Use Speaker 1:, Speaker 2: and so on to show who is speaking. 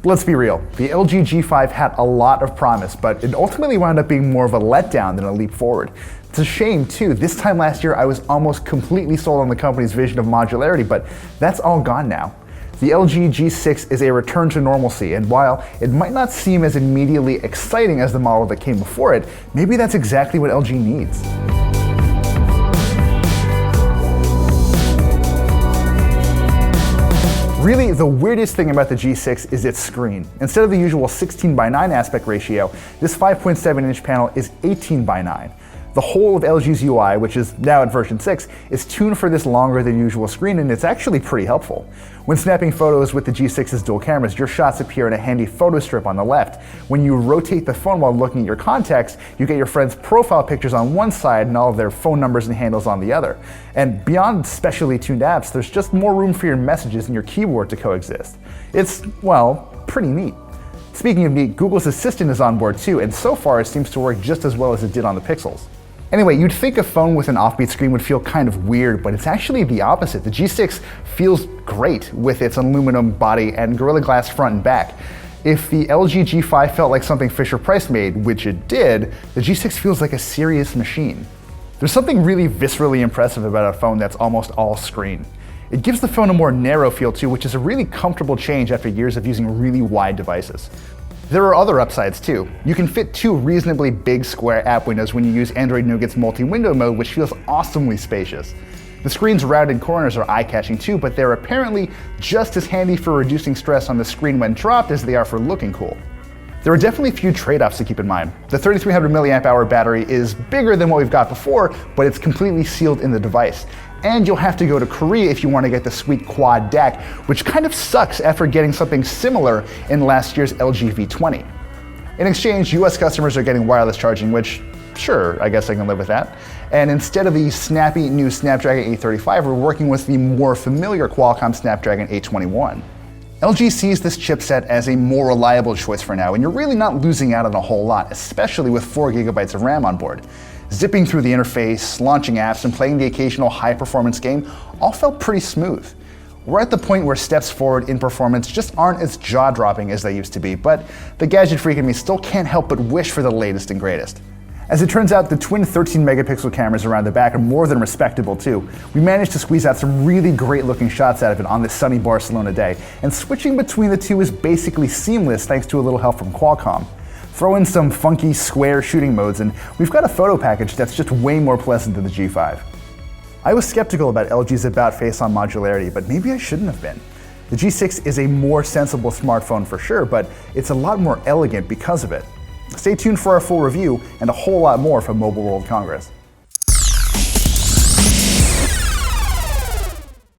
Speaker 1: Let's be real, the LG G5 had a lot of promise, but it ultimately wound up being more of a letdown than a leap forward. It's a shame too. This time last year I was almost completely sold on the company's vision of modularity, but that's all gone now. The LG G6 is a return to normalcy, and while it might not seem as immediately exciting as the model that came before it, maybe that's exactly what LG needs. Really, the weirdest thing about the G6 is its screen. Instead of the usual 16:9 aspect ratio, this 5.7-inch panel is 18:9. The whole of LG's UI, which is now at version 6, is tuned for this longer than usual screen, and it's actually pretty helpful. When snapping photos with the G6's dual cameras, your shots appear in a handy photo strip on the left. When you rotate the phone while looking at your contacts, you get your friends' profile pictures on one side and all of their phone numbers and handles on the other. And beyond specially tuned apps, there's just more room for your messages and your keyboard to coexist. It's, well, pretty neat. Speaking of neat, Google's Assistant is on board too, and so far it seems to work just as well as it did on the Pixels. Anyway, you'd think a phone with an offbeat screen would feel kind of weird, but it's actually the opposite. The G6 feels great with its aluminum body and Gorilla Glass front and back. If the LG G5 felt like something Fisher-Price made, which it did, the G6 feels like a serious machine. There's something really viscerally impressive about a phone that's almost all screen. It gives the phone a more narrow feel too, which is a really comfortable change after years of using really wide devices. There are other upsides too. You can fit two reasonably big square app windows when you use Android Nougat's multi-window mode, which feels awesomely spacious. The screen's rounded corners are eye-catching too, but they're apparently just as handy for reducing stress on the screen when dropped as they are for looking cool. There are definitely a few trade-offs to keep in mind. The 3300 mAh battery is bigger than what we've got before, but it's completely sealed in the device. And you'll have to go to Korea if you want to get the sweet quad DAC, which kind of sucks after getting something similar in last year's LG V20. In exchange, US customers are getting wireless charging, which, sure, I guess I can live with that. And instead of the snappy new Snapdragon 835, we're working with the more familiar Qualcomm Snapdragon 821. LG sees this chipset as a more reliable choice for now, and you're really not losing out on a whole lot, especially with 4 GB of RAM on board. Zipping through the interface, launching apps, and playing the occasional high-performance game all felt pretty smooth. We're at the point where steps forward in performance just aren't as jaw-dropping as they used to be, but the gadget freak in me still can't help but wish for the latest and greatest. As it turns out, the twin 13-megapixel cameras around the back are more than respectable too. We managed to squeeze out some really great-looking shots out of it on this sunny Barcelona day, and switching between the two is basically seamless thanks to a little help from Qualcomm. Throw in some funky square shooting modes and we've got a photo package that's just way more pleasant than the G5. I was skeptical about LG's about-face on modularity, but maybe I shouldn't have been. The G6 is a more sensible smartphone for sure, but it's a lot more elegant because of it. Stay tuned for our full review and a whole lot more from Mobile World Congress.